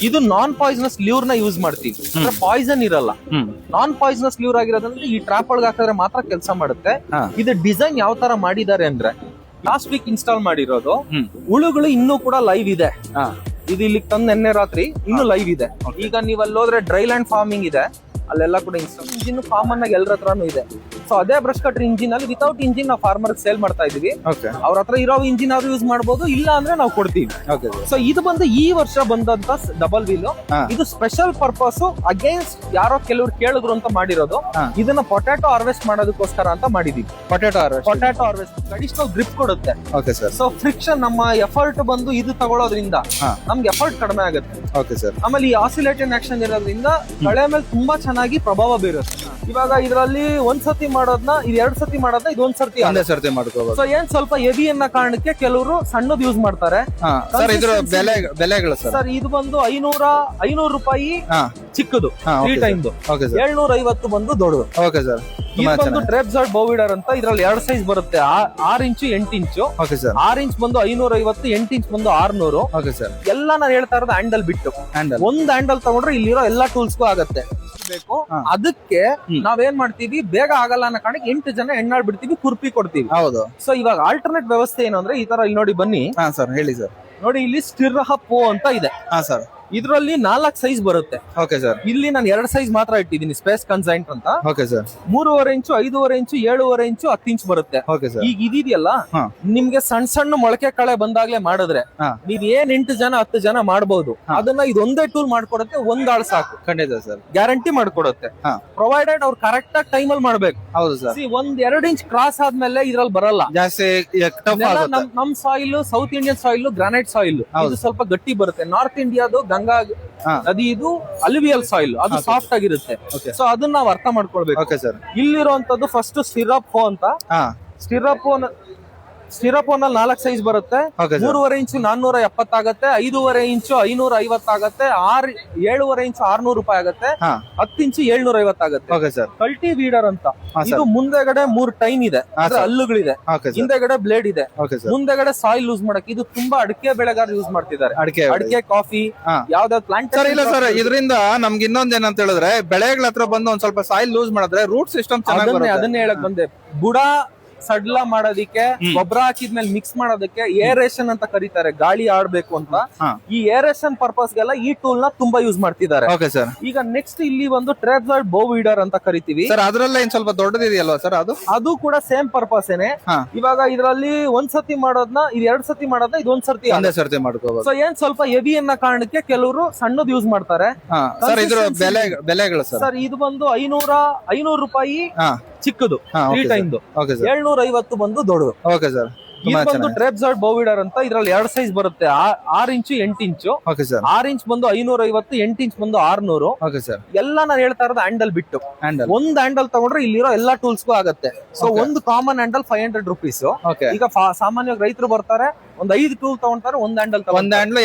ಇದು ನಾನ್ poisonous lure ನ use ಮಾಡ್ತೀವಿ, ಅಂದ್ರೆ ಪಾಯ್ಸನ್ ಇರಲ್ಲ. ನಾನ್ ಪಾಯ್ಸನಸ್ ಲ್ಯೂರ್ ಆಗಿರೋದ್ರಿಂದ ಈ ಟ್ರಾಪ್ ಒಳಗೆ ಹಾಕಿದ್ರೆ ಮಾತ್ರ ಕೆಲಸ ಮಾಡುತ್ತೆ. ಇದು ಡಿಸೈನ್ ಯಾವ ತರ ಮಾಡಿದ್ದಾರೆ ಅಂದ್ರೆ, ಲಾಸ್ಟ್ ವೀಕ್ ಇನ್ಸ್ಟಾಲ್ ಮಾಡಿರೋದು, ಹುಳುಗಳು ಇನ್ನೂ ಕೂಡ ಲೈವ್ ಇದೆ. ಇದು ಇಲ್ಲಿ ತಂದ್ ನೆನ್ನೆ ರಾತ್ರಿ ಇನ್ನೂ ಲೈವ್ ಇದೆ. ಈಗ ನೀವ್ ಅಲ್ಲಿ ಹೋದ್ರೆ ಡ್ರೈ ಲ್ಯಾಂಡ್ ಫಾರ್ಮಿಂಗ್ ಇದೆ, ಅಲ್ಲೆಲ್ಲ ಕೂಡ ಇಂಜಿನ್ ಕಾಮನ್ ಆಗಿ ಎಲ್ಲರ ಹತ್ರನೂ ಇದೆ. ಸೊ ಅದೇ ಬ್ರಷ್ ಕಟ್ರ್ ಇಂಜಿನ್ ಅಲ್ಲಿ ವಿತೌಟ್ ಇಂಜಿನ್ ನಾವು ಫಾರ್ಮರ್ ಸೇಲ್ ಮಾಡ್ತಾ ಇದೀವಿ. ಅವ್ರ ಹತ್ರ ಇರೋ ಇಂಜಿನ್ ಆದ್ರೂ ಯೂಸ್ ಮಾಡಬಹುದು, ಇಲ್ಲ ಅಂದ್ರೆ ನಾವು ಕೊಡ್ತೀವಿ. ಸೊ ಇದು ಬಂದು ಈ ವರ್ಷ ಬಂದಂತ ಡಬಲ್ ವೀಲ್. ಇದು ಸ್ಪೆಷಲ್ ಪರ್ಪಸ್ ಅಗೇನ್ಸ್ಟ್ ಯಾರೋ ಕೆಲವ್ರು ಕೇಳಿದ್ರು ಅಂತ ಮಾಡಿರೋದು. ಇದನ್ನ ಪೊಟ್ಯಾಟೊ ಹಾರ್ವೆಸ್ಟ್ ಮಾಡೋದಕ್ಕೋಸ್ಕರ ಅಂತ ಮಾಡಿದೀವಿ. ಪೊಟ್ಯಾಟೊ ಹಾರ್ವೆಸ್ಟ್ ಅಡಿಷನಲ್ ಗ್ರಿಪ್ ಕೊಡುತ್ತೆ. ಸೊ ಫ್ರಿಕ್ಷನ್ ನಮ್ಮ ಎಫರ್ಟ್ ಬಂದು ಇದು ತಗೊಳ್ಳೋದ್ರಿಂದ ನಮ್ಗೆ ಎಫರ್ಟ್ ಕಡಿಮೆ ಆಗುತ್ತೆ. ಆಮೇಲೆ ಈ ಆಸಿಲೇಟೆಡ್ ಆಕ್ಷನ್ ಇರೋದ್ರಿಂದ ಕಳೆ ಮೇಲೆ ತುಂಬಾ ಚೆನ್ನಾಗಿ ಪ್ರಭಾವ ಬೀರುತ್ತೆ. ಇವಾಗ ಇದರಲ್ಲಿ ಒಂದ್ಸತಿ ಮಾಡೋದ್ನ ಇದು 2 ಸತಿ ಮಾಡೋದ್ನ ಇದು ಒಂದ್ಸತಿ ಮಾಡ್ಕೋಬಹುದು. ಸೊ ಏನ್ ಸ್ವಲ್ಪ ಹೆವಿ ಅನ್ನೋ ಕಾರಣಕ್ಕೆ ಕೆಲವರು ಸಣ್ಣದ್ ಯೂಸ್ ಮಾಡ್ತಾರೆ. ಬೆಲೆಗಳು ಸರ್ ಇದು ಬಂದು 500 ರೂಪಾಯಿ ಚಿಕ್ಕದು 3 ಟೈಮ್, 750 ಬಂದು ದೊಡ್ಡದು. ಇದು ಬಂದು ಟ್ರೆಪ್ಸಾಯ್ಡ್ ಬೌವಿಡರ್ ಅಂತ. ಇದ್ರಲ್ಲಿ 2 ಸೈಜ್ ಬರುತ್ತೆ, 6 ಇಂಚು 8 ಇಂಚು. 6 ಇಂಚ್ ಬಂದು 550, 8 ಇಂಚ್ ಬಂದು 600. ಎಲ್ಲ ನಾನು ಹೇಳ್ತಾ ಇರೋದು ಹ್ಯಾಂಡಲ್ ಬಿಟ್ಟು. ಒಂದ್ ಹ್ಯಾಂಡಲ್ ತಗೊಂಡ್ರೆ ಇಲ್ಲಿರೋ ಎಲ್ಲಾ ಟೂಲ್ಸ್ಗೂ ಆಗತ್ತೆ. ಬೇಕು ಅದಕ್ಕೆ ನಾವೇನ್ ಮಾಡ್ತೀವಿ, ಬೇಗ ಆಗಲ್ಲ ಅನ್ನೋ ಕಾರಣಕ್ಕೆ 8 ಜನ ಹೆಣ್ಣಾಳ್ ಬಿಡ್ತೀವಿ, ಕುರ್ಪಿ ಕೊಡ್ತೀವಿ. ಹೌದು. ಸೊ ಇವಾಗ ಆಲ್ಟರ್ನೇಟ್ ವ್ಯವಸ್ಥೆ ಏನು ಅಂದ್ರೆ, ಈ ತರ ಇಲ್ಲಿ ನೋಡಿ ಬನ್ನಿ. ಸರ್ ಹೇಳಿ ಸರ್. ನೋಡಿ ಇಲ್ಲಿ ಸ್ಟಿರ್ಹಪ್ ಅಂತ ಇದೆ. ಸರ್ ಇದ್ರಲ್ಲಿ 4 ಸೈಜ್ ಬರುತ್ತೆ. ಇಲ್ಲಿ ನಾನು 2 ಸೈಜ್ ಮಾತ್ರ ಇಟ್ಟಿದ್ದೀನಿ, ಸ್ಪೇಸ್ ಕನ್ಸೈಂಟ್ ಅಂತ. 3.5 ಇಂಚು, 5.5 ಇಂಚು, 7.5 ಇಂಚು, 10 ಇಂಚ್ ಬರುತ್ತೆ. ಈಗ ಇದೆಯಲ್ಲ, ನಿಮ್ಗೆ ಸಣ್ಣ ಮೊಳಕೆ ಕಳೆ ಬಂದಾಗ್ಲೇ ಮಾಡಿದ್ರೆ ನೀವ್ ಏನ್ 8 ಜನ 10 ಜನ ಮಾಡ್ಬೋದು. ಅದನ್ನ ಇದೊಂದೇ ಟೂಲ್ ಮಾಡ್ಕೊಡತ್ತೆ, ಒಂದ್ ಆಳ್ ಸಾಕು. ಖಂಡಿತ ಸರ್, ಗ್ಯಾರಂಟಿ ಮಾಡ್ಕೊಡತ್ತೆ. ಪ್ರೊವೈಡೆಡ್ ಅವ್ರು ಕರೆಕ್ಟ್ ಆಗಿ ಟೈಮ್ ಅಲ್ಲಿ ಮಾಡ್ಬೇಕು. ಹೌದು ಸರ್. 1-2 ಇಂಚ್ ಕ್ರಾಸ್ ಆದ್ಮೇಲೆ ಇದ್ರಲ್ಲಿ ಬರಲ್ಲ ಜಾಸ್ತಿ. ನಮ್ soil south Indian soil, granite soil, ಇದು ಸ್ವಲ್ಪ ಗಟ್ಟಿ ಬರುತ್ತೆ. ನಾರ್ತ್ ಇಂಡಿಯಾದು ಗಂಗಾ ನದಿ, ಇದು ಅಲ್ವಿಯಲ್ ಸಾಯಿಲ್, ಅದು ಸಾಫ್ಟ್ ಆಗಿರುತ್ತೆ. ಸೊ ಅದನ್ನ ನಾವು ಅರ್ಥ ಮಾಡ್ಕೊಳ್ಬೇಕು. ಇಲ್ಲಿರುವಂತದ್ದು ಫಸ್ಟ್ ಸ್ಟಿರಪ್ ಅಂತ. ಸ್ಟಿರಪೋನಲ್ಲಿ 4 ಸೈಜ್ ಬರುತ್ತೆ. 3.5 ಇಂಚು 470 ಆಗತ್ತೆ, 5.5 ಇಂಚು 550 ಆಗತ್ತೆ, 7.5 ಇಂಚು 600 ರೂಪಾಯಿ ಆಗತ್ತೆ, 10 ಇಂಚು 750 ಆಗತ್ತೆ. ಕಲ್ಟಿ ವೀಡರ್ ಅಂತ. ಇದು ಮುಂದೆಗಡೆ 3 ಟೈನ್ ಇದೆ, ಹಲ್ಲುಗಳಿದೆ, ಹಿಂದೆಗಡೆ ಬ್ಲೇಡ್ ಇದೆ, ಮುಂದೆಗಡೆ ಸಾಯಿಲ್ ಯೂಸ್ ಮಾಡಕ್ಕೆ. ಇದು ತುಂಬಾ ಅಡಿಕೆ ಬೆಳೆಗಾರರು ಯೂಸ್ ಮಾಡ್ತಿದ್ದಾರೆ, ಅಡಿಕೆ, ಕಾಫಿ, ಯಾವ್ದಾದ್ರು ಪ್ಲಾಂಟ್. ಇಲ್ಲ ಸರ್, ಇದರಿಂದ ನಮ್ಗೆ ಇನ್ನೊಂದ್ ಏನಂತ ಹೇಳಿದ್ರೆ, ಬೆಳೆಗಳ ಹತ್ರ ಬಂದು ಒಂದ್ ಸ್ವಲ್ಪ ಸಾಯಿಲ್ ಯೂಸ್ ಮಾಡಿದ್ರೆ ರೂಟ್ ಸಿಸ್ಟಮ್ ಚೆನ್ನಾಗಿ. ಅದನ್ನೇ ಹೇಳಕ್ ಬಂದೆ. ಬುಡ ಸಡ್ಲ ಮಾಡೋದಿಕ್ಕೆ, ಗೊಬ್ಬರ ಹಾಕಿದ್ಮೇಲೆ ಮಿಕ್ಸ್ ಮಾಡೋದಕ್ಕೆ ಏರೇಷನ್ ಅಂತ ಕರೀತಾರೆ, ಗಾಳಿ ಆಡ್ಬೇಕು ಅಂತ. ಈ ಏರೇಷನ್ ಪರ್ಪಸ್ ಗೆಲ್ಲ ಈ ಟೂಲ್ ನ ತುಂಬಾ ಯೂಸ್ ಮಾಡ್ತಿದ್ದಾರೆ. ಈಗ ನೆಕ್ಸ್ಟ್ ಇಲ್ಲಿ ಒಂದು ಟ್ರೆಪ್ಸಾಯ್ಡ್ ಬೌವಿಡರ್ ಅಂತ ಕರಿತೀವಿ ಸರ್. ಅದ್ರಲ್ಲ ಏನ್ ಸ್ವಲ್ಪ ದೊಡ್ಡದಿದೆಯಲ್ವಾ ಸರ್? ಅದು ಕೂಡ ಸೇಮ್ ಪರ್ಪಸ್ ಏನೆ. ಇವಾಗ ಇದರಲ್ಲಿ ಒಂದ್ಸತಿ ಮಾಡೋದ್ನ ಇದು 2 ಸತಿ ಮಾಡೋದ್ನ ಇದು ಒಂದ್ಸತಿ ಮಾಡ್ಕೋಬಹುದು. ಸೊ ಏನ್ ಸ್ವಲ್ಪ ಹೆವಿ ಅನ್ನೋ ಕಾರಣಕ್ಕೆ ಕೆಲವರು ಸಣ್ಣದ್ ಯೂಸ್ ಮಾಡ್ತಾರೆ. ಬೆಲೆಗಳು ಸರ್ ಇದು ಬಂದು 500 ರೂಪಾಯಿ ಚಿಕ್ಕದು 3 ಟೈಮ್, 750 ಬಂದು ದೊಡ್ಡದು. ಇದು ಬಂದು ಟ್ರೆಪ್ಸಾಯ್ಡ್ ಬೌವಿಡರ್ ಅಂತ. ಇದ್ರಲ್ಲಿ 2 ಸೈಜ್ ಬರುತ್ತೆ, 6 ಇಂಚು 8 ಇಂಚು. 6 ಇಂಚ್ ಬಂದು 550, 8 ಇಂಚ್ ಬಂದು 600. ಎಲ್ಲ ನಾನು ಹೇಳ್ತಾ ಇರೋದು ಹ್ಯಾಂಡಲ್ ಬಿಟ್ಟು. ಒಂದ್ ಹ್ಯಾಂಡಲ್ ತಗೊಂಡ್ರೆ ಇಲ್ಲಿರೋ ಎಲ್ಲಾ ಟೂಲ್ಸ್ಗೂ ಆಗತ್ತೆ. ಸೊ ಒಂದು ಕಾಮನ್ ಹ್ಯಾಂಡಲ್ 500 ರುಪೀಸ್. ಈಗ ಸಾಮಾನ್ಯವಾಗಿ ರೈತರು ಬರ್ತಾರೆ, ಒಂದ್ 5 ಟೂಲ್ ತಗೊಂತಾರೆ, ಒಂದ್ ಹ್ಯಾಂಡಲ್ 2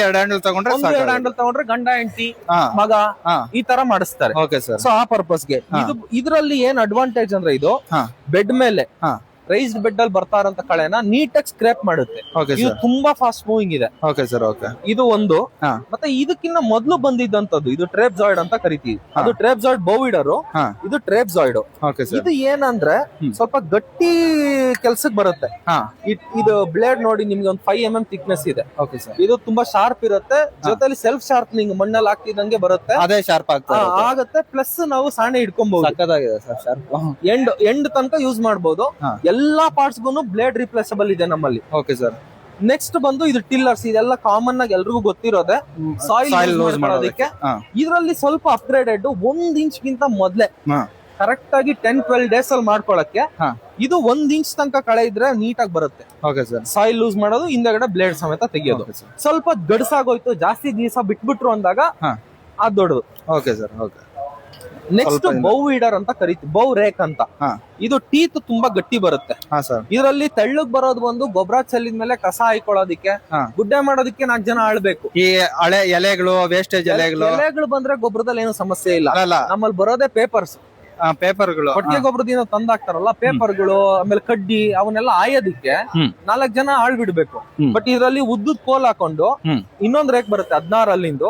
ಹ್ಯಾಂಡಲ್ ತಗೊಂಡ್ರೆ ಗಂಡ ಹೆಂಡತಿ ಮಗ ಈ ತರ ಮಾಡಿಸ್ತಾರೆ. ಸೊ ಆ ಪರ್ಪಸ್ಗೆ ಇದರಲ್ಲಿ ಏನ್ ಅಡ್ವಾಂಟೇಜ್ ಅಂದ್ರೆ, ಇದು ಬೆಡ್ ಮೇಲೆ ರೈಸ್ಡ್ ಬೆಡ್ ಅಲ್ಲಿ ಬರ್ತಾ ಇರೋಂತ ಕಳೆನ ನೀಟಾಗಿ ಸ್ಕ್ರಾಪ್ ಮಾಡುತ್ತೆ. ಇದು ತುಂಬಾ ಫಾಸ್ಟ್ ಮೂವಿಂಗ್ ಇದೆ. ಇದು ಒಂದು. ಮತ್ತೆ ಇದಕ್ಕಿಂತ ಮೊದಲು ಬಂದಿದ್ದಂತದ್ದು ಇದು ಟ್ರೆಪ್ಸಾಯ್ಡ್ ಅಂತ ಕರಿತೀವಿ. ಅದು ಟ್ರೆಪ್ಸಾಯ್ಡ್ ಬೌವಿಡರ್, ಇದು ಟ್ರೆಪ್ಸಾಯ್ಡ್. ಇದು ಏನಂದ್ರೆ ಸ್ವಲ್ಪ ಗಟ್ಟಿ ಕೆಲ್ಸಕ್ಕೆ ಬರುತ್ತೆ. ಇದು ಬ್ಲೇಡ್ ನೋಡಿ, ನಿಮ್ಗೆ ಒಂದು 5 mm ಥಿಕ್ನೆಸ್ ಇದೆ. ಇದು ತುಂಬಾ ಶಾರ್ಪ್ ಇರುತ್ತೆ, ಜೊತೆಲಿ ಸೆಲ್ಫ್ ಶಾರ್ಪ್ನಿಂಗ್ ಮಣ್ಣಲ್ಲಿ ಹಾಕ್ತಿದಂಗೆ ಬರುತ್ತೆ, ಅದೇ ಶಾರ್ಪ್ ಆಗತ್ತೆ. ಪ್ಲಸ್ ನಾವು ಸಾಣೆ ಇಟ್ಕೊಬಹುದು, ಎಂಡ್ ತನಕ ಯೂಸ್ ಮಾಡಬಹುದು. ಎಲ್ಲಾ ಪಾರ್ಟ್ಸ್ ಗೂ ಬ್ಲೇಡ್ ರಿಪ್ಲೇಸಬಲ್ ಇದೆ ನಮ್ಮಲ್ಲಿ. ನೆಕ್ಸ್ಟ್ ಬಂದು ಇದು ಟಿಲ್ಲರ್ಸ್. ಇದೆಲ್ಲ ಕಾಮನ್ ಆಗಿ ಎಲ್ರಿಗೂ ಗೊತ್ತಿರೋದೆ, ಸಾಯಿಲ್ ಯೂಸ್ ಮಾಡೋದಕ್ಕೆ. ಇದರಲ್ಲಿ ಸ್ವಲ್ಪ ಅಪ್ಗ್ರೇಡೆಡ್ 1 ಇಂಚ್ ಗಿಂತ ಮೊದ್ಲೇ ಕರೆಕ್ಟ್ ಆಗಿ 10-12 ಡೇಸ್ ಅಲ್ಲಿ ಮಾಡ್ಕೊಳಕ್ಕೆ. ಇದು 1 ಇಂಚ್ ತನಕ ಕಳೆ ಇದ್ರೆ ನೀಟಾಗಿ ಬರುತ್ತೆ. ಸಾಯಿಲ್ ಯೂಸ್ ಮಾಡೋದು, ಹಿಂದೆಗಡೆ ಬ್ಲೇಡ್ ಸಮೇತ ತೆಗಿಯೋದು. ಸ್ವಲ್ಪ ಗಡ್ಸಾಗೋಯ್ತು, ಜಾಸ್ತಿ ದಿವಸ ಬಿಟ್ಬಿಟ್ರು ಅಂದಾಗ ಅದು ದೊಡ್ಡದು. ನೆಕ್ಸ್ಟ್ ಬೌ ವೀಡರ್ ಅಂತ ಕರಿತೀವಿ, ಬೌ ರೇಕ್ ಅಂತ. ಇದು ಟೀತ್ ತುಂಬಾ ಗಟ್ಟಿ ಬರುತ್ತೆ. ಇದರಲ್ಲಿ ತೆಳ್ಳಗ್ ಬರೋದು ಬಂದು ಗೊಬ್ಬರ ಚೆಲ್ಲಿದ್ಮೇಲೆ ಕಸ ಹಾಕೊಳ್ಳೋದಿಕ್ಕೆ, ಗುಡ್ಡೆ ಮಾಡೋದಿಕ್ಕೆ 4 ಜನ ಆಳ್ಬೇಕು. ಈ ಹಳೆ ಎಲೆಗಳು, ವೇಸ್ಟೇಜ್ ಎಲೆಗಳು ಬಂದ್ರೆ ಗೊಬ್ಬರದಲ್ಲಿ ಏನು ಸಮಸ್ಯೆ ಇಲ್ಲ. ನಮ್ಮಲ್ಲಿ ಬರೋದೇ ಪೇಪರ್ಸ್. ಪೇಪರ್ಗಳು ಕೊಟ್ಟಿಗೆ ಗೊಬ್ಬರದಿಂದ ತಂದಾಕ್ತಾರಲ್ಲ ಪೇಪರ್ಗಳು, ಆಮೇಲೆ ಕಡ್ಡಿ ಅವನ್ನೆಲ್ಲ ಆಯೋದಿಕ್ಕೆ 4 ಜನ ಆಳ್ ಬಿಡ್ಬೇಕು. ಬಟ್ ಇದರಲ್ಲಿ ಉದ್ದದ್ ಕೋಲ್ ಹಾಕೊಂಡು ಇನ್ನೊಂದ್ ರೇಕ್ ಬರುತ್ತೆ 16 ಅಲ್ಲಿಂದು,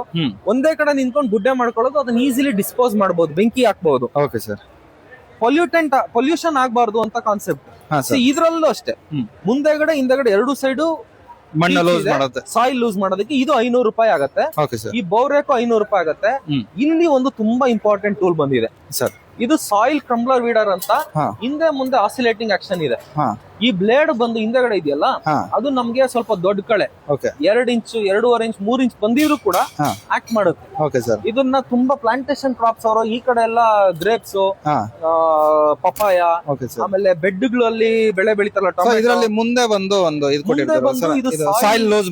ಒಂದೇ ಕಡೆ ನಿಂತ್ಕೊಂಡು ಗುಡ್ಡೆ ಮಾಡ್ಕೊಳ್ಳೋದು, ಅದನ್ನ ಈಸಿಲಿ ಡಿಸ್ಪೋಸ್ ಮಾಡಬಹುದು, ಬೆಂಕಿ ಹಾಕ್ಬಹುದು. Okay sir. ಪೊಲ್ಯೂಷನ್ ಆಗ್ಬಾರ್ದು ಅಂತ ಕಾನ್ಸೆಪ್ಟ್. ಇದ್ರಲ್ಲೂ ಅಷ್ಟೇ, ಮುಂದೆಗಡೆ ಹಿಂದೆಗಡೆ 2 ಸೈಡು ಮಣ್ಣು ಲೂಸ್ ಮಾಡುತ್ತೆ, ಸಾಯಿಲ್ ಲೂಸ್ ಮಾಡೋದಕ್ಕೆ ಇದು 500 ರೂಪಾಯಿ ಆಗತ್ತೆ. ಈ ಬೋರ್ರೇಕು 500 ರೂಪಾಯಿ ಆಗತ್ತೆ. ಇಲ್ಲಿ ಒಂದು ತುಂಬಾ ಇಂಪಾರ್ಟೆಂಟ್ ಟೂಲ್ ಬಂದಿದೆ ಸರ್, ಇದು ಸಾಯಿಲ್ ಕ್ರಂಬ್ಲರ್ ವೀಡರ್ ಅಂತ. ಹಿಂದೆ ಮುಂದೆ ಆಸಿಲೇಟಿಂಗ್ ಆಕ್ಷನ್ ಇದೆ. ಈ ಬ್ಲೇಡ್ ಬಂದು ಹಿಂದೆಗಡೆ ಇದೆಯಲ್ಲ, ಅದು ನಮ್ಗೆ ಸ್ವಲ್ಪ ದೊಡ್ಡ ಕಳೆ 2 ಇಂಚು 2.5 ಇಂಚ್ 3 ಇಂಚ್ ಬಂದಿದ್ರು ಕೂಡ ಆಕ್ಟ್ ಮಾಡುತ್ತೆ. Okay sir. ಇದನ್ನ ತುಂಬಾ ಪ್ಲಾಂಟೇಶನ್ ಕ್ರಾಪ್ಸ್ ಅವರು ಈ ಕಡೆ ಎಲ್ಲ ಗ್ರೇಪ್ಸ್, ಪಪಾಯ, ಆಮೇಲೆ ಬೆಡ್ಗಳಲ್ಲಿ ಬೆಳೆ ಬೆಳಿತಾರಲ್ಲ, ಇದರಲ್ಲಿ ಮುಂದೆ ಬಂದು ಒಂದು ಸಾಯಿಲ್ ಲೂಸ್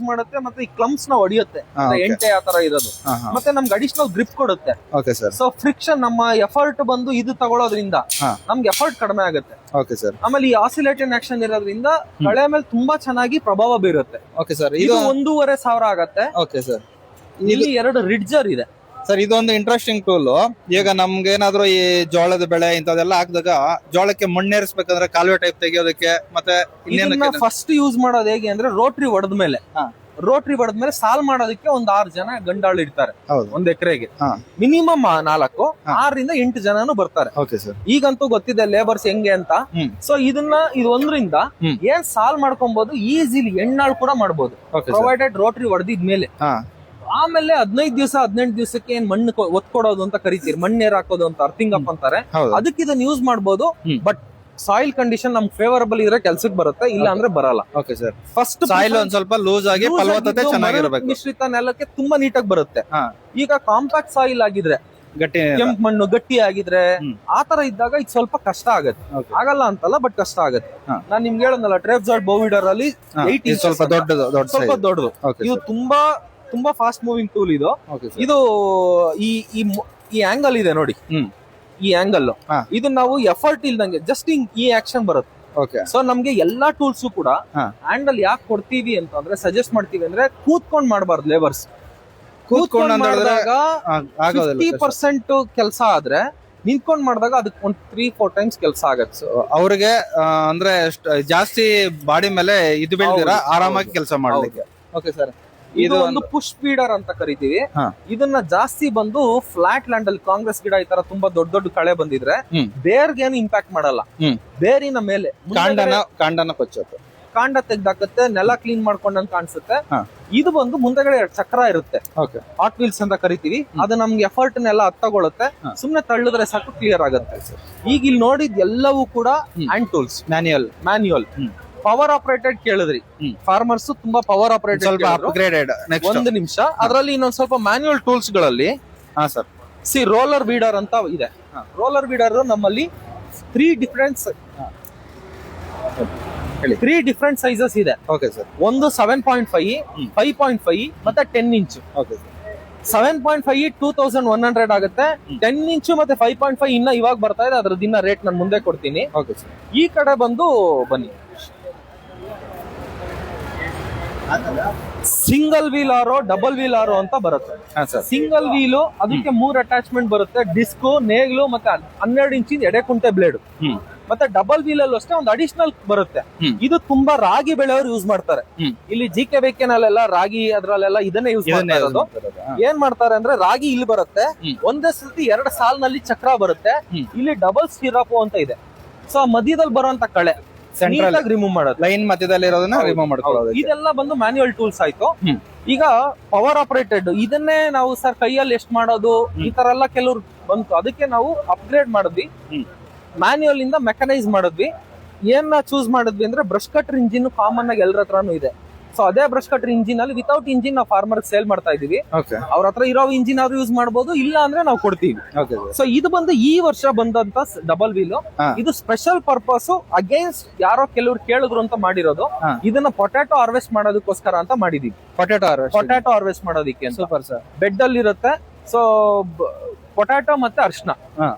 ಮಾಡುತ್ತೆ, ಮತ್ತೆ ಈ ಕ್ಲಂಪ್ಸ್ ನ ಹೊಡಿಯುತ್ತೆ, ಎಂಟೆ ಆತರ ಇರೋದು, ಮತ್ತೆ ನಮ್ಗೆ ಅಡಿಷನಲ್ ಗ್ರಿಪ್ ಕೊಡುತ್ತೆ. ಸೊ ಫ್ರಿಕ್ಷನ್ ನಮ್ಮ ಎಫರ್ಟ್ ಬಂದು ಇದು ತಗೊಳ್ಳೋದ್ರಿಂದ ನಮ್ಗೆ ಎಫರ್ಟ್ ಕಡಿಮೆ ಆಗುತ್ತೆ. Okay sir. ಆಮೇಲೆ ಈ ಆಸಿಲೇಟಿಂಗ್ ಆಕ್ಷನ್ ಇರೋದ್ರಿಂದ ಕಳೆ ಮೇಲೆ ತುಂಬಾ ಚೆನ್ನಾಗಿ ಪ್ರಭಾವ ಬೀರುತ್ತೆ. Okay sir. ಇದು 1,500,000 ಆಗತ್ತೆ. Okay sir. ಇಲ್ಲಿ 2 ರಿಡ್ಜರ್ ಇದೆ ಸರ್. ಇದೊಂದು ಇಂಟ್ರೆಸ್ಟಿಂಗ್ ಟೂಲ್. ಈಗ ನಮ್ಗೆ ಏನಾದ್ರು ಈ ಜೋಳದ ಬೆಳೆ ಇಂಥದೆಲ್ಲ ಹಾಕಿದಾಗ ಜೋಳಕ್ಕೆ ಮಣ್ಣೇರಿಸಬೇಕಂದ್ರೆ ಕಾಲುವೆ ಟೈಪ್ ತೆಗಿಯೋದಕ್ಕೆ, ಮತ್ತೆ ಫಸ್ಟ್ ಯೂಸ್ ಮಾಡೋದು ಹೇಗೆ ಅಂದ್ರೆ ರೋಟ್ರಿ ಹೊಡೆದ್ಮೇಲೆ ಸಾಲ್ ಮಾಡೋದಕ್ಕೆ ಒಂದು 6 ಜನ ಗಂಡಾಳು ಇಡ್ತಾರೆ 1 ಎಕರೆಗೆ. ಮಿನಿಮಮ್ 4, 6ರಿಂದ 8 ಜನನು ಬರ್ತಾರೆ. ಈಗಂತೂ ಗೊತ್ತಿದೆ ಲೇಬರ್ಸ್ ಹೆಂಗೆ ಅಂತ. ಸೊ ಇದು ಒಂದ್ರಿಂದ ಏನ್ ಸಾಲ್ ಮಾಡ್ಕೊಬಹುದು, ಈಸಿಲಿ ಎಣ್ಣಾಳು ಕೂಡ ಮಾಡಬಹುದು, ಪ್ರೊವೈಡೆಡ್ ರೋಟ್ರಿ ಹೊಡೆದಿದ್ಮೇಲೆ. ಆಮೇಲೆ 15 ದಿವಸ 18 ದಿವಸಕ್ಕೆ ಏನ್ ಮಣ್ಣು ಒತ್ಕೊಡೋದು ಅಂತ ಕರಿತೀರಿ, ಮಣ್ಣೇರ್ ಹಾಕೋದು ಅಂತ, ಅರ್ಥಿಂಗ್ ಅಪ್ ಅಂತಾರೆ, ಅದಕ್ಕೆ ಇದನ್ನ ಯೂಸ್ ಮಾಡಬಹುದು. ಬಟ್ ಸಾಯಿಲ್ ಕಂಡೀಷನ್ ನಮ್ಗೆ ಫೇವರಬಲ್ ಇದ್ರೆ ಕೆಲ್ಸಕ್ಕೆ ಬರುತ್ತೆ, ಇಲ್ಲ ಅಂದ್ರೆ ಬರಲ್ಲ. Okay sir. ಫಸ್ಟ್ ಸಾಯಿಲ್ ಒಂದ್ ಸ್ವಲ್ಪ ಲೂಸ್ ಆಗಿ ಫಲವತ್ತತೆ ಚೆನ್ನಾಗಿರಬೇಕು, ಮಿಶ್ರಿತ ನೆಲಕ್ಕೆ ತುಂಬಾ ನೀಟಾಗಿ ಬರುತ್ತೆ. ಈಗ ಕಾಂಪ್ಯಾಕ್ಟ್ ಸಾಯಿಲ್ ಆಗಿದ್ರೆ, ಗಟ್ಟಿ ಕೆಂಪು ಮಣ್ಣು ಗಟ್ಟಿ ಆಗಿದ್ರೆ, ಆತರ ಇದ್ದಾಗ ಇದು ಸ್ವಲ್ಪ ಕಷ್ಟ ಆಗತ್ತೆ. ಆಗಲ್ಲ ಅಂತಲ್ಲ, ಬಟ್ ಕಷ್ಟ ಆಗತ್ತೆ. ನಾನ್ ನಿಮ್ಗೆ ಹೇಳೋದಲ್ಲ, ಟ್ರೇಪ್ಜಾರ್ಡ್ ಬೌವಿಡರ್ ಅಲ್ಲಿ 8 ಇಂಚ್ ಸ್ವಲ್ಪ ದೊಡ್ಡದು. ಇದು ತುಂಬಾ ಫಾಸ್ಟ್ ಮೂವಿಂಗ್ ಟೂಲ್ ಇದು. ಇದು ಈ ಆಂಗಲ್ ಇದೆ ನೋಡಿ, ಈ ಆಂಗಲ್ ಇದು ನಾವು ಎಫರ್ಟ್ ಇಲ್ದಂಗೆ ಜಸ್ಟ್ ಈ ಆಕ್ಷನ್ ಬರುತ್ತೆ. ಸೊ ನಮ್ಗೆ ಎಲ್ಲಾ ಟೂಲ್ಸ್ ಕೂಡ ಹ್ಯಾಂಡಲ್ ಯಾಕೆ ಕೊಡ್ತೀವಿ ಅಂತಂದ್ರೆ, ಸಜೆಸ್ಟ್ ಮಾಡ್ತೀವಿ ಅಂದ್ರೆ, ಕೂತ್ಕೊಂಡ್ ಮಾಡಬಾರ್ದು. ಲೇಬರ್ಸ್ ಕೂತ್ಕೊಂಡ್ ಮಾಡಿದಾಗ 50% ಕೆಲಸ ಆದ್ರೆ, ನಿಂತ್ಕೊಂಡ್ ಮಾಡಿದಾಗ ಅದಕ್ಕೆ 3-4 ಟೈಮ್ಸ್ ಕೆಲಸ ಆಗತ್ತೆ. ಅವ್ರಿಗೆ ಅಂದ್ರೆ ಜಾಸ್ತಿ ಬಾಡಿ ಮೇಲೆ ಇದು ಬೆಳೆದಿರ ಆರಾಮಾಗಿ ಕೆಲಸ ಮಾಡ್ಲಿಕ್ಕೆ. Okay sir. ಇದು ಒಂದು ಪುಷ್ ಫೀಡರ್ ಅಂತ ಕರಿತೀವಿ. ಇದನ್ನ ಜಾಸ್ತಿ ಬಂದು ಫ್ಲಾಟ್ ಲ್ಯಾಂಡ್ ಅಲ್ಲಿ, ಕಾಂಗ್ರೆಸ್ ಗಿಡ ಈ ತರ ತುಂಬಾ ದೊಡ್ಡ ಕಳೆ ಬಂದಿದ್ರೆ ಬೇರ್ಗೇನು ಇಂಪ್ಯಾಕ್ಟ್ ಮಾಡಲ್ಲ, ಬೇರಿನ ಮೇಲೆ ಕಾಂಡನ ಕೊಚ್ಚುತ್ತೆ, ಕಾಂಡ ತೆಗ್ದಾಕತ್ತೆ, ನೆಲ ಕ್ಲೀನ್ ಮಾಡ್ಕೊಂಡಂಗ್ ಕಾಣಿಸುತ್ತೆ. ಇದು ಬಂದು ಮುಂದೆಗಡೆ 2 ಚಕ್ರ ಇರುತ್ತೆ, ಹಾಟ್ ವೀಲ್ಸ್ ಅಂತ ಕರಿತೀವಿ. ಅದು ನಮ್ಗೆ ಎಫರ್ಟ್ ನೆಲ್ಲ ಹತ್ತಗೊಳುತ್ತೆ, ಸುಮ್ನೆ ತಳ್ಳಿದ್ರೆ ಸಾಕು ಕ್ಲಿಯರ್ ಆಗುತ್ತೆ. ಈಗ ಇಲ್ಲಿ ನೋಡಿದ್ ಎಲ್ಲವೂ ಕೂಡ hand tools, manual. Power operated ಕೇಳಿದ್ರಿ, ಫಾರ್ಮರ್ಸ್ ತುಂಬಾ ಪವರ್ ಆಪರೇಟೆಡ್, ಒಂದು ನಿಮಿಷ. ಅದರಲ್ಲಿ ಇನ್ನೊಂದ್ ಸ್ವಲ್ಪ ಮ್ಯಾನ್ಯುಯಲ್ ಟೂಲ್ಸ್ ಗಳಲ್ಲಿ ರೋಲರ್ ವೀಡರ್ ಅಂತ ಇದೆ. ರೋಲರ್ ವೀಡರ್ ನಮ್ಮಲ್ಲಿ 3 ಡಿಫ್ರೆಂಟ್ ಸೈಜಸ್ ಇದೆ. ಒಂದು 7.5, 5.5 ಮತ್ತೆ 10 ಇಂಚ್. 7.5 2100 ಆಗುತ್ತೆ. 10 ಇಂಚು ಮತ್ತೆ 5.5 ಇನ್ನ ಇವಾಗ ಬರ್ತಾ ಇದೆ, ಅದ್ರದ್ದು ಇನ್ನ ರೇಟ್ ನಾನು ಮುಂದೆ ಕೊಡ್ತೀನಿ. ಈ ಕಡೆ ಬಂದು ಬನ್ನಿ, ಸಿಂಗಲ್ ವೀಲ್ ಆರೋ ಡಬಲ್ ವೀಲ್ ಆರೋ ಅಂತ ಬರುತ್ತೆ. ಸಿಂಗಲ್ ವೀಲು ಅದಕ್ಕೆ 3 ಅಟ್ಯಾಚ್ಮೆಂಟ್ ಬರುತ್ತೆ, ಡಿಸ್ಕು, ನೇಗ್ಲು ಮತ್ತೆ 12 ಇಂಚಿನ ಎಡೆ ಕುಂಟೆ ಬ್ಲೇಡ್. ಮತ್ತೆ ಡಬಲ್ ವೀಲ್ ಅಲ್ಲೂ ಅಷ್ಟೇ ಒಂದು ಅಡಿಷನಲ್ ಬರುತ್ತೆ. ಇದು ತುಂಬಾ ರಾಗಿ ಬೆಳೆಯವರು ಯೂಸ್ ಮಾಡ್ತಾರೆ. ಇಲ್ಲಿ ಜಿಕೆ ಬೇಕೆನಲ್ಲೆಲ್ಲ ರಾಗಿ ಅದ್ರಲ್ಲೆಲ್ಲ ಇದನ್ನೇ ಯೂಸ್ ಮಾಡ್ತಾರೆ. ಏನ್ ಮಾಡ್ತಾರೆ ಅಂದ್ರೆ, ರಾಗಿ ಇಲ್ಲಿ ಬರುತ್ತೆ, ಒಂದೇ ಸತಿ 2 ಸಾಲ್ನಲ್ಲಿ ಚಕ್ರ ಬರುತ್ತೆ, ಇಲ್ಲಿ ಡಬಲ್ ಸ್ಟಿರಾಪು ಅಂತ ಇದೆ. ಸೊ ಮಧ್ಯದಲ್ಲಿ ಬರುವಂತ ಕಳೆ ರಿಮೂವ್ ಮಾಡೋದು, ಲೈನ್ ಮಧ್ಯದಲ್ಲಿ ಇರೋದನ್ನ ರಿಮೂವ್ ಮಾಡ್ಕೊಳ್ಳೋದು. ಇದೆಲ್ಲ ಬಂದು ಮ್ಯಾನ್ಯುಯಲ್ ಟೂಲ್ಸ್ ಆಯ್ತು. ಈಗ ಪವರ್ ಆಪರೇಟೆಡ್ ಇದನ್ನೇ ನಾವು ಸರ್ ಕೈಯಲ್ಲಿ ಎಷ್ಟು ಮಾಡೋದು, ಈ ತರ ಎಲ್ಲ ಕೆಲವ್ರು ಬಂತು. ಅದಕ್ಕೆ ನಾವು ಅಪ್ಗ್ರೇಡ್ ಮಾಡಿದ್ವಿ, ಮ್ಯಾನ್ಯುಯಲ್ ಇಂದ ಮೆಕನೈಸ್ ಮಾಡಿದ್ವಿ. ಏನ್ ಚೂಸ್ ಮಾಡಿದ್ವಿ ಅಂದ್ರೆ, ಬ್ರಷ್ ಕಟರ್ ಇಂಜಿನ್ ಕಾಮನ್ ಆಗಿ ಎಲ್ಲರ ಹತ್ರನೂ ಇದೆ. ಸೊ ಅದೇ ಬ್ರಷ್ ಕಟರ್ ಇಂಜಿನ್ ಅಲ್ಲಿ ವಿತೌಟ್ ಇಂಜಿನ್ ನಾವು ಫಾರ್ಮರ್ ಸೇಲ್ ಮಾಡ್ತಾ ಇದೀವಿ. ಅವ್ರ ಹತ್ರ ಇರೋ ಇಂಜಿನ್ ಆದ್ರೂ ಯೂಸ್ ಮಾಡಬಹುದು, ಇಲ್ಲ ಅಂದ್ರೆ ನಾವು ಕೊಡ್ತೀವಿ. ಸೊ ಇದು ಬಂದು ಈ ವರ್ಷ ಬಂದಂತ ಡಬಲ್ ವೀಲ್. ಇದು ಸ್ಪೆಷಲ್ ಪರ್ಪಸ್ ಅಗೇನ್ಸ್ಟ್ ಯಾರೋ ಕೆಲವ್ರು ಕೇಳಿದ್ರು ಅಂತ ಮಾಡಿರೋದು. ಇದನ್ನ ಪೊಟ್ಯಾಟೊ ಹಾರ್ವೆಸ್ಟ್ ಮಾಡೋದಕ್ಕೋಸ್ಕರ ಅಂತ ಮಾಡಿದೀವಿ. ಪೊಟ್ಯಾಟೊ ಹಾರ್ವೆಸ್ಟ್ ಮಾಡೋದಿಕ್ಕೆ ಸೂಪರ್ ಸರ್. ಬೆಡ್ ಅಲ್ಲಿ ಇರುತ್ತೆ. ಸೊ ಪೊಟ್ಯಾಟೊ ಮತ್ತೆ ಅರ್ಶನ,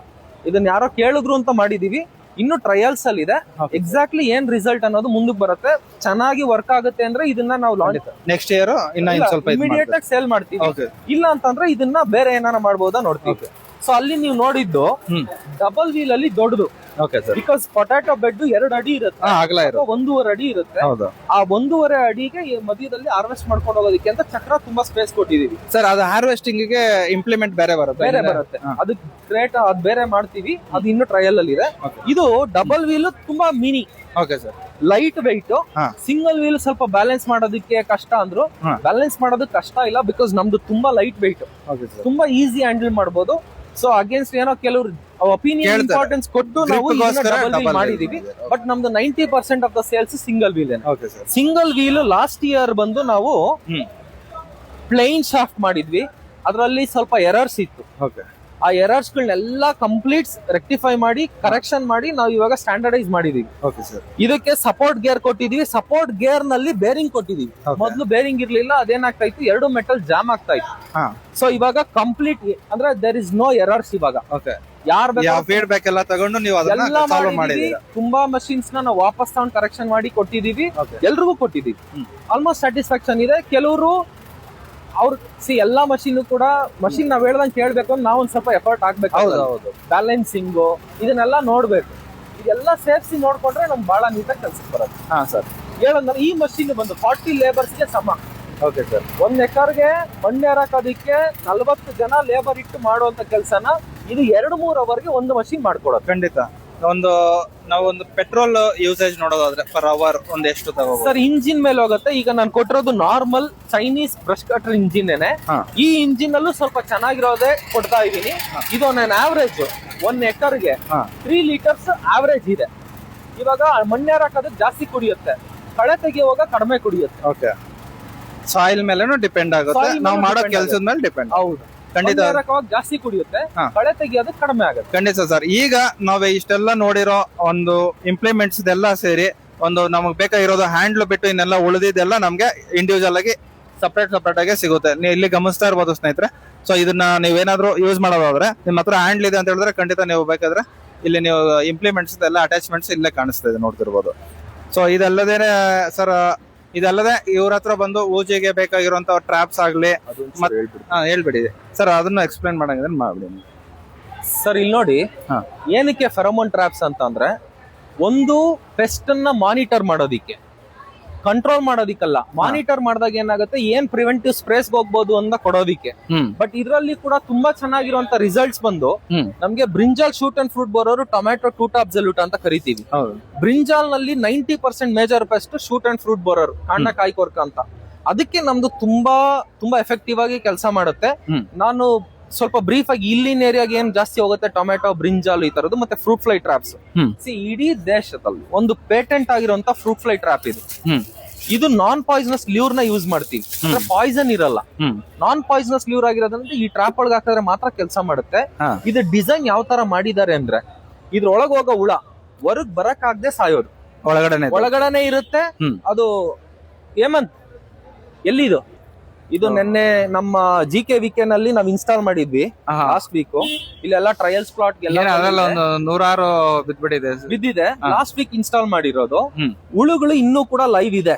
ಇದನ್ನ ಯಾರೋ ಕೇಳಿದ್ರು ಅಂತ ಮಾಡಿದೀವಿ. ಇನ್ನು ಟ್ರಯಲ್ಸ್ ಅಲ್ಲಿ ಇದೆ. ಎಕ್ಸಾಕ್ಟ್ಲಿ ಏನ್ ರಿಸಲ್ಟ್ ಅನ್ನೋದು ಮುಂದಕ್ಕೆ ಬರುತ್ತೆ. ಚೆನ್ನಾಗಿ ವರ್ಕ್ ಆಗುತ್ತೆ ಅಂದ್ರೆ ಇದನ್ನ ನಾವು ನೆಕ್ಸ್ಟ್ ಇಯರ್ ಇಮಿಡಿಯೇಟ್ ಆಗಿ ಸೇಲ್ ಮಾಡ್ತೀವಿ. ಇಲ್ಲ ಅಂತಂದ್ರೆ ಇದನ್ನ ಬೇರೆ ಏನಾರ ಮಾಡಬಹುದಾ ನೋಡ್ತೀವಿ. ಸೊ ಅಲ್ಲಿ ನೀವು ನೋಡಿದ್ದು ಡಬಲ್ ವೀಲ್ ಅಲ್ಲಿ ದೊಡ್ಡದು. Okay sir. Because potato bed 2 ಅಡಿ ಇರುತ್ತೆ, ಅಗಲ ಇರುತ್ತೆ, 1.5 ಅಡಿ ಇರುತ್ತೆ. ಹೌದು. ಆ 1.5 ಅಡಿಗೆ ಈ ಮಧ್ಯದಲ್ಲಿ ಹಾರ್ವೆಸ್ಟ್ ಮಾಡ್ಕೊಂಡು ಹೋಗೋದಕ್ಕೆ ಅಂತ ಚಕ್ರ ತುಂಬಾ ಸ್ಪೇಸ್ ಕೊಟ್ಟಿದೀವಿ ಸರ್. ಅದು ಹಾರ್ವೆಸ್ಟಿಂಗ್ ಗೆ ಇಂಪ್ಲಿಮೆಂಟ್ ಬೇರೆ ಬರುತ್ತೆ. ಅದು ಗ್ರೇಟ್, ಅದ್ ಬೇರೆ ಮಾಡ್ತೀವಿ, ಅದು ಇನ್ನು ಟ್ರಯಲ್ ಅಲ್ಲಿ ಇದೆ. ಇದು ಡಬಲ್ ವೀಲ್ ತುಂಬಾ mini. Okay sir. Light weight. Single wheel ಸ್ವಲ್ಪ ಬ್ಯಾಲೆನ್ಸ್ ಮಾಡೋದಕ್ಕೆ ಕಷ್ಟ ಅಂದ್ರು, ಬ್ಯಾಲೆನ್ಸ್ ಮಾಡೋದಕ್ಕೆ ಕಷ್ಟ ಇಲ್ಲ, ಬಿಕಾಸ್ ನಮ್ದು ತುಂಬಾ ಲೈಟ್ ವೆಯ್ಟ್, ತುಂಬಾ ಈಸಿ ಹ್ಯಾಂಡಲ್ ಮಾಡಬಹುದು. ಸೊ ಅಗೇನ್ಸ್ಟ್ ಏನೋ ಕೆಲವರು ಒಪಿನಿಯನ್ ಇಂಪಾರ್ಟೆನ್ಸ್ ಕೊಟ್ಟು ನಾವು ಡಬಲ್ ವೀಲ್ ಮಾಡಿದೀವಿ. ಬಟ್ ನಮ್ದು 90% of the sales single wheel. Single wheel last year ಬಂದು ನಾವು ಪ್ಲೈನ್ ಶಾಫ್ಟ್ ಮಾಡಿದ್ವಿ, ಅದರಲ್ಲಿ ಸ್ವಲ್ಪ ಎರರ್ಸ್ ಇತ್ತು. ಆ ಎರರ್ಸ್ ಗಳನ್ನೆಲ್ಲ ಕಂಪ್ಲೀಟ್ ರೆಕ್ಟಿಫೈ ಮಾಡಿ ಕರೆಕ್ಷನ್ ಮಾಡಿ ನಾವು ಇವಾಗ ಸ್ಟ್ಯಾಂಡರ್ಡೈಸ್ ಮಾಡಿದೀವಿ. ಇದಕ್ಕೆ ಸಪೋರ್ಟ್ ಗೇರ್ ಕೊಟ್ಟಿದೀವಿ. ಸಪೋರ್ಟ್ ಗೇರ್ ನಲ್ಲಿ ಬೇರಿಂಗ್ ಕೊಟ್ಟಿದೀವಿ. ಮೊದಲು ಬೇರಿಂಗ್ ಇರ್ಲಿಲ್ಲ, ಅದೇನಾಗ್ತಾ ಇತ್ತು, 2 ಮೆಟಲ್ ಜಾಮ್ ಆಗ್ತಾ ಇತ್ತು. ಸೊ ಇವಾಗ ಕಂಪ್ಲೀಟ್ ಅಂದ್ರೆ ದೇರ್ ಇಸ್ ನೋ ಎರರ್ಸ್ ಇವಾಗ. ಯಾರ್ ಫೀಡ್ಬ್ಯಾಕ್ ಎಲ್ಲ ತಗೊಂಡು ನೀವು ಅದನ್ನ ಸಾಲ್ವ್ ಮಾಡಿದೀವಿ. ತುಂಬಾ ಮಷಿನ್ಸ್ ನಾವು ವಾಪಸ್ ತಗೊಂಡು ಕರೆಕ್ಷನ್ ಮಾಡಿ ಕೊಟ್ಟಿದೀವಿ, ಎಲ್ರಿಗೂ ಕೊಟ್ಟಿದೀವಿ. ಆಲ್ಮೋಸ್ಟ್ ಸ್ಯಾಟಿಸ್ಫ್ಯಾಕ್ಷನ್ ಇದೆ. ಕೆಲವರು ಅವ್ರ ಎಲ್ಲಾ ಮಷೀನ್ ಕೂಡ ಮಷಿನ್ ನಾವ್ ಹೇಳ್ದಂಗೆ ಕೇಳ್ಬೇಕು ಅಂದ್ರೆ ನಾವು ಒಂದ್ ಸ್ವಲ್ಪ ಎಫರ್ಟ್ ಹಾಕ್ಬೇಕು. ಬ್ಯಾಲೆನ್ಸಿಂಗ್ ಇದನ್ನೆಲ್ಲ ನೋಡ್ಬೇಕು. ಇದೆಲ್ಲ ಸೇರಿಸಿ ನೋಡ್ಕೊಂಡ್ರೆ ನಮ್ಗೆ ಬಹಳ ನೀಟಾಗಿ ಕೆಲ್ಸಕ್ಕೆ ಬರುತ್ತೆ. ಸರ್ ಹೇಳಂದ್ರೆ ಈ ಮಷೀನ್ ಬಂದು 40 ಲೇಬರ್ಸ್ಗೆ ಸಮ. Okay sir. 1 ಎಕರ್ಗೆ ಮಣ್ಣು ಹಾಕೋದಿಕ್ಕೆ 40 ಜನ ಲೇಬರ್ ಇಟ್ಟು ಮಾಡುವಂತ ಕೆಲಸನ ಇದು 2-3 ಅವರ್ಗೆ ಒಂದು ಮಷೀನ್ ಮಾಡ್ಕೊಡೋದು. ಖಂಡಿತ. ನಾವೊಂದು ಪೆಟ್ರೋಲ್ ಯೂಸೇಜ್ ನೋಡೋದಾದ್ರೆ ಪರ್ ಅವರ್ ಒಂದ್ ಎಷ್ಟು ತಗೋಬಹುದು ಸರ್? ಇಂಜಿನ್ ಮೇಲೆ ಹೋಗುತ್ತೆ. ಈಗ ನಾನು ಕೊಟ್ಟಿರೋದು normal Chinese brush cutter engine. ಈ ಇಂಜಿನ್ ಅಲ್ಲೂ ಸ್ವಲ್ಪ ಚೆನ್ನಾಗಿರೋದೇ ಕೊಡ್ತಾ ಇದೀನಿ. ಇದು ನನ್ನ ಆವರೇಜ್ 1 ಎಕರ್ಗೆ 3 ಲೀಟರ್ಸ್ ಆವರೇಜ್ ಇದೆ. ಇವಾಗ ಮಣ್ಣೇರ್ ಹಾಕೋದಕ್ಕೆ ಜಾಸ್ತಿ ಕುಡಿಯುತ್ತೆ, ಕಳೆ ತೆಗೆಯುವಾಗ ಕಡಿಮೆ ಕುಡಿಯುತ್ತೆ. ಓಕೆ. ಸಾಯಿಲ್ ಮೇಲೆನೂ ಡಿಪೆಂಡ್ ಆಗುತ್ತೆ, ನಾವು ಮಾಡೋ ಕೆಲಸದ ಮೇಲೆ ಡಿಪೆಂಡ್. ಹೌದು, ಖಂಡಿತ ಜಾಸ್ತಿ ಕುಡಿಯುತ್ತೆ, ಕಳೆ ತೆಗಿಯೋದು ಕಡಿಮೆ ಆಗುತ್ತೆ. ಖಂಡಿತ ಸರ್. ಈಗ ನಾವೇ ಇಷ್ಟೆಲ್ಲ ನೋಡಿರೋ ಒಂದು ಇಂಪ್ಲಿಮೆಂಟ್ಸ್ ಇದೆಲ್ಲ ಸೇರಿ ಒಂದು ನಮಗ್ ಬೇಕಾಗಿರೋದು ಹ್ಯಾಂಡ್ಲ್ ಬಿಟ್ಟು ಇನ್ನೆಲ್ಲ ಉಳಿದಿದ್ದೆಲ್ಲ ನಮ್ಗೆ ಇಂಡಿವಿಜುವಲ್ ಆಗಿ ಸಪರೇಟ್ ಆಗಿ ಸಿಗುತ್ತೆ. ನೀವು ಇಲ್ಲಿ ಗಮನಿಸ್ತಾ ಇರ್ಬೋದು ಸ್ನೇಹಿತರೆ. ಸೊ ಇದನ್ನ ನೀವೇನಾದ್ರೂ ಯೂಸ್ ಮಾಡೋದಾದ್ರೆ ನಿಮ್ಮ ಹತ್ರ ಹ್ಯಾಂಡ್ಲ್ ಇದೆ ಅಂತ ಹೇಳಿದ್ರೆ ಖಂಡಿತ ನೀವು ಬೇಕಾದ್ರೆ ಇಲ್ಲಿ ನೀವು ಇಂಪ್ಲಿಮೆಂಟ್ಸ್ ಎಲ್ಲ ಅಟ್ಯಾಚ್ಮೆಂಟ್ಸ್ ಇಲ್ಲೇ ಕಾಣಿಸ್ತಾ ಇದೆ, ನೋಡ್ತಿರ್ಬೋದು. ಸೊ ಇದಲ್ಲದೇನೆ ಸರ್, ಇದಲ್ಲದೆ ಇವ್ರ ಹತ್ರ ಬಂದು ಊಜೆಗೆ ಬೇಕಾಗಿರುವಂತ ಟ್ರಾಪ್ಸ್ ಆಗ್ಲಿ ಹೇಳ್ಬಿಡಿ ಸರ್, ಅದನ್ನ ಎಕ್ಸ್ಪ್ಲೈನ್ ಮಾಡಂಗಿದ್ರೆ ಮಾಡ್ಬಿಡಿ ಸರ್. ಇಲ್ಲಿ ನೋಡಿ, ಏನಕ್ಕೆ ಫೆರೋಮೋನ್ ಟ್ರಾಪ್ಸ್ ಅಂತ ಅಂದ್ರೆ, ಒಂದು ಪೆಸ್ಟ್ ಅನ್ನ ಮಾನಿಟರ್ ಮಾಡೋದಿಕ್ಕೆ, ಕಂಟ್ರೋಲ್ ಮಾಡೋದಿಕ್ಕಲ್ಲ. ಮಾನಿಟರ್ ಮಾಡಿದಾಗ ಏನಾಗುತ್ತೆ, ಏನ್ ಪ್ರಿವೆಂಟಿವ್ ಸ್ಪ್ರೇಸ್ ಹೋಗ್ಬೋದು ಅಂತ ಕೊಡೋದಿಕ್ಕೆ. ಬಟ್ ಇದರಲ್ಲಿ ಕೂಡ ತುಂಬಾ ಚೆನ್ನಾಗಿರುವಂತ ರಿಸಲ್ಟ್ಸ್ ಬಂದು ನಮ್ಗೆ ಬ್ರಿಂಜಾಲ್ ಶೂಟ್ ಅಂಡ್ ಫ್ರೂಟ್ ಬರೋರು ಟೊಮ್ಯಾಟೊ ಟೂಟ್ ಅಬ್ಸಲ್ಯೂಟ್ ಅಂತ ಕರಿತೀವಿ. ಬ್ರಿಂಜಾಲ್ ನಲ್ಲಿ 90% major pest shoot and fruit ಬರೋರು, ಕಾಂಡ ಕಾಯ್ಕೊರ್ಕ ಅಂತ. ಅದಕ್ಕೆ ನಮ್ದು ತುಂಬಾ ಎಫೆಕ್ಟಿವ್ ಆಗಿ ಕೆಲಸ ಮಾಡುತ್ತೆ. ನಾನು ಸ್ವಲ್ಪ ಬ್ರೀಫ್ ಆಗಿ ಇಲ್ಲಿನ ಏರಿಯಾಗೆ ಏನ್ ಜಾಸ್ತಿ ಹೋಗುತ್ತೆ, ಟೊಮ್ಯಾಟೊ, ಬ್ರಿಂಜಾಲ್ ಈ ತರದ್ದು, ಮತ್ತೆ ಫ್ರೂಟ್ ಫ್ಲೈ ಟ್ರಾಪ್ಸ್. ಇಡೀ ದೇಶದಲ್ಲಿ ಒಂದು ಪೇಟೆಂಟ್ ಆಗಿರುವಂತ ಫ್ರೂಟ್ ಫ್ಲೈ ಟ್ರಾಪ್ ಇದು. ಇದು ನಾನ್ ಪಾಯ್ಸನಸ್ ಲ್ಯೂರ್ ನ ಯೂಸ್ ಮಾಡ್ತೀವಿ, ಅಂದ್ರೆ ಪಾಯ್ಸನ್ ಇರಲ್ಲ. ನಾನ್ ಪಾಯ್ಸನಸ್ ಲ್ಯೂರ್ ಆಗಿರೋದ್ರಿಂದ ಈ ಟ್ರಾಪ್ ಒಳಗೆ ಹಾಕಿದ್ರೆ ಮಾತ್ರ ಕೆಲಸ ಮಾಡುತ್ತೆ. ಇದು ಡಿಸೈನ್ ಯಾವ ತರ ಮಾಡಿದ್ದಾರೆ ಅಂದ್ರೆ, ಇದ್ರೊಳಗೆ ಹೋಗೋ ಹುಳ ಹೊರಗ್ ಬರಕ್ ಆಗದೆ ಸಾಯೋದು, ಒಳಗಡೆನೆ ಇರುತ್ತೆ. ಅದು ಹೇಮಂತ್ ಎಲ್ಲಿದು? ಇದು ನಿನ್ನೆ ನಮ್ಮ GKVK ನಲ್ಲಿ ನಾವು ಇನ್ಸ್ಟಾಲ್ ಮಾಡಿದ್ವಿ ಲಾಸ್ಟ್ ವೀಕ್. ಇಲ್ಲೆಲ್ಲ ಟ್ರಯಲ್ಸ್ ಪ್ಲಾಟ್ ನೂರಾರು ಬಿದ್ದಿದೆ. ಲಾಸ್ಟ್ ವೀಕ್ ಇನ್ಸ್ಟಾಲ್ ಮಾಡಿರೋದು. ಹುಳುಗಳು ಇನ್ನೂ ಕೂಡ ಲೈವ್ ಇದೆ.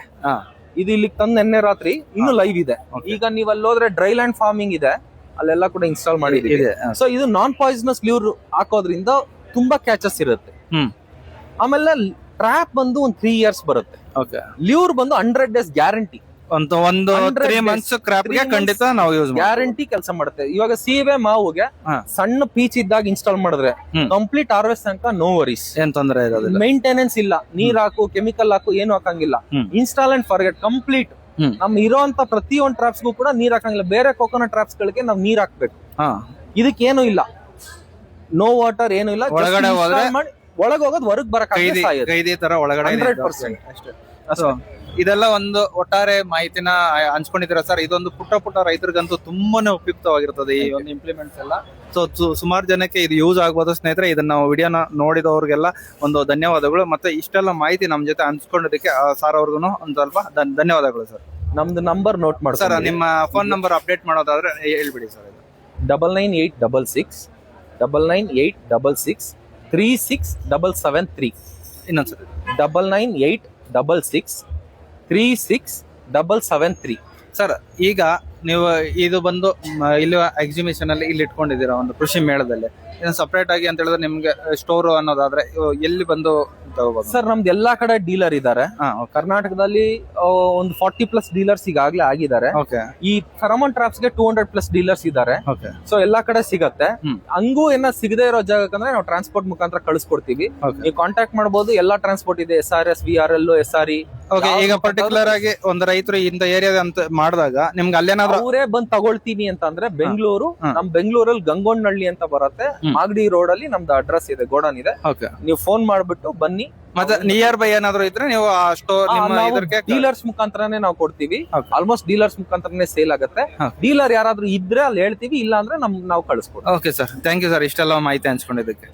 ಇದು ಇಲ್ಲಿ ತಂದ್ ನಿನ್ನೆ ರಾತ್ರಿ ಇನ್ನು ಲೈವ್ ಇದೆ. ಈಗ ನೀವ್ ಅಲ್ಲಿ ಹೋದ್ರೆ ಡ್ರೈ ಲ್ಯಾಂಡ್ ಫಾರ್ಮಿಂಗ್ ಇದೆ, ಅಲ್ಲೆಲ್ಲ ಕೂಡ ಇನ್ಸ್ಟಾಲ್ ಮಾಡಿದೀವಿ. ಸೊ ಇದು ನಾನ್ ಪಾಯ್ಸನಸ್ ಲ್ಯೂರ್ ಹಾಕೋದ್ರಿಂದ ತುಂಬಾ ಕ್ಯಾಚಸ್ ಇರುತ್ತೆ. ಆಮೇಲೆ ಟ್ರಾಪ್ ಬಂದು ಒಂದು 3 years ಬರುತ್ತೆ. ಲ್ಯೂರ್ ಬಂದು 100 days ಗ್ಯಾರಂಟಿ. ಒಂದು 3 months ಕ್ರಾಪ್ ಗೆ ಖಂಡಿತ ನಾವು ಯೂಸ್ ಗ್ಯಾರಂಟಿ ಕೆಲಸ ಮಾಡುತ್ತೆ. ಇವಾಗ ಸೀಬೆ ಮಾವುಗೆ ಸಣ್ಣ ಪೀಚ್ ಇದ್ದಾಗ ಇನ್ಸ್ಟಾಲ್ ಮಾಡಿದ್ರೆ ಕಂಪ್ಲೀಟ್ ಹಾರ್ವೆಸ್ಟ್ ತನಕ ನೋ ವರೀಸ್, ಏನ್ ತೊಂದರೆ ಇರೋದಿಲ್ಲ. ಮೇಂಟೆನೆನ್ಸ್ ಇಲ್ಲ, ನೀರ್ ಹಾಕು, ಕೆಮಿಕಲ್ ಹಾಕು, ಏನು ಹಾಕಂಗಿಲ್ಲ. Install and forget complete. ನಮ್ ಇರೋಂತ ಪ್ರತಿಯೊಂದು ಟ್ರಾಪ್ಸ್ಗೂ ಕೂಡ ನೀರ್ ಹಾಕಂಗಿಲ್ಲ. ಬೇರೆ ಕೋಕೋನಟ್ ಟ್ರಾಪ್ಸ್ ಗಳಿಗೆ ನಾವು ನೀರ್ ಹಾಕ್ಬೇಕು. ಇದಕ್ಕೇನು ಇಲ್ಲ, ನೋ ವಾಟರ್, ಏನು ಇಲ್ಲ. ಒಳಗಡೆ ಹೋದ್ರೆ ಒಳಗೆ ಹೋಗೋದು, ಹೊರಗ್ ಬರಕ್ ತರ ಒಳಗಡೆ 100% ಅಷ್ಟೇ. ಇದೆಲ್ಲ ಒಂದು ಒಟ್ಟಾರೆ ಮಾಹಿತಿನ ಹಂಚ್ಕೊಂಡಿದ್ದೀರಾ ಸರ್. ಇದೊಂದು ಪುಟ್ಟ ರೈತರಿಗಂತೂ ತುಂಬಾನೇ ಉಪಯುಕ್ತವಾಗಿರ್ತದೆ ಈ ಒಂದು ಇಂಪ್ಲಿಮೆಂಟ್ಸ್ ಎಲ್ಲ. ಸೊ ಸುಮಾರು ಜನಕ್ಕೆ ಇದು ಯೂಸ್ ಆಗ್ಬೋದು ಸ್ನೇಹಿತರೆ. ಇದನ್ನ ವಿಡಿಯೋನ ನೋಡಿದವ್ರಿಗೆಲ್ಲ ಒಂದು ಧನ್ಯವಾದಗಳು. ಮತ್ತೆ ಇಷ್ಟೆಲ್ಲ ಮಾಹಿತಿ ನಮ್ ಜೊತೆ ಹಂಚ್ಕೊಂಡಿದ್ದಕ್ಕೆ ಸರ್ ಅವ್ರಿಗೂ ಒಂದು ಸ್ವಲ್ಪ ಧನ್ಯವಾದಗಳು ಸರ್. ನಮ್ದು ನಂಬರ್ ನೋಟ್ ಮಾಡಿ ಸರ್. ನಿಮ್ಮ ಫೋನ್ ನಂಬರ್ ಅಪ್ಡೇಟ್ ಮಾಡೋದಾದ್ರೆ ಹೇಳ್ಬಿಡಿ ಸರ್. 9986 99866 36773. ಇನ್ನೊಂದ್ಸರಿ 9986 36773. ಸರ್, ಈಗ ನೀವು ಇದು ಬಂದು ಇಲ್ಲಿ ಎಕ್ಸಿಬಿಷನ್ ಅಲ್ಲಿ ಇಲ್ಲಿ ಇಟ್ಕೊಂಡಿದ್ದೀರಾ ಒಂದು ಕೃಷಿ ಮೇಳದಲ್ಲಿ, ಇನ್ನು ಸಪರೇಟ್ ಆಗಿ ಅಂತ ಹೇಳಿದ್ರೆ ನಿಮ್ಗೆ ಸ್ಟೋರ್ ಅನ್ನೋದಾದ್ರೆ ಎಲ್ಲಿ ಬಂದು ತಗೋಬಹುದು? ಸರ್ ನಮ್ದು ಎಲ್ಲಾ ಕಡೆ ಡೀಲರ್ ಇದ್ದಾರೆ. ಕರ್ನಾಟಕದಲ್ಲಿ ಒಂದು 40+ ಡೀಲರ್ಸ್ ಈಗಾಗಲೇ ಆಗಿದ್ದಾರೆ. ಈ ಫೆರಮೋನ್ ಟ್ರಾಪ್ಸ್ ಗೆ 200+ ಡೀಲರ್ಸ್ ಇದ್ದಾರೆ. ಸೊ ಎಲ್ಲಾ ಕಡೆ ಸಿಗತ್ತೆ. ಹಂಗೂ ಏನ ಸಿಗದೆ ಇರೋ ಜಾಗಕ್ಕಂದ್ರೆ ನಾವು ಟ್ರಾನ್ಸ್ಪೋರ್ಟ್ ಮುಖಾಂತರ ಕಳಿಸ್ಕೊಡ್ತೀವಿ. ನೀವು ಕಾಂಟ್ಯಾಕ್ಟ್ ಮಾಡಬಹುದು. ಎಲ್ಲಾ ಟ್ರಾನ್ಸ್ಪೋರ್ಟ್ ಇದೆ, SRS, VRL, SRE. ಈಗ ಪರ್ಟಿಕ್ಯುಲರ್ ಆಗಿ ಒಂದು ರೈತರು ಇಂತ ಏರಿಯಾದ ಅಂತ ಮಾಡಿದಾಗ ನಿಮ್ಗೆ ಅಲ್ಲೇನಾದ್ರು ಅವರೇ ಬಂದ್ ತಗೊಳ್ತೀವಿ ಅಂತ ಅಂದ್ರೆ ಬೆಂಗಳೂರು, ನಮ್ ಬೆಂಗಳೂರಲ್ಲಿ ಗಂಗೊಂಡನಹಳ್ಳಿ ಅಂತ ಬರುತ್ತೆ, ಮಾಗಡಿ ರೋಡ್ ಅಲ್ಲಿ ನಮ್ದು ಅಡ್ರೆಸ್ ಇದೆ, ಗೋಡನ್ ಇದೆ. ನೀವು ಫೋನ್ ಮಾಡ್ಬಿಟ್ಟು ಬನ್ನಿ. ಮತ್ತೆ ನಿಯರ್ ಬೈ ಏನಾದ್ರು ಇದ್ರೆ ನೀವು ಆ ಸ್ಟೋರ್ ಡೀಲರ್ಸ್ ಮುಖಾಂತರನೇ ನಾವು ಕೊಡ್ತೀವಿ. ಆಲ್ಮೋಸ್ಟ್ ಡೀಲರ್ಸ್ ಮುಖಾಂತರನೇ ಸೇಲ್ ಆಗುತ್ತೆ. ಡೀಲರ್ ಯಾರಾದ್ರೂ ಇದ್ರೆ ಅಲ್ಲಿ ಹೇಳ್ತೀವಿ, ಇಲ್ಲ ಅಂದ್ರೆ ನಾವು ಕಳಿಸ್ಕೊಡ್ತೀವಿ. Okay sir, thank you sir ಇಷ್ಟೆಲ್ಲ ಮಾಹಿತಿ ಹಂಚ್ಕೊಂಡಿದ್ದಕ್ಕೆ.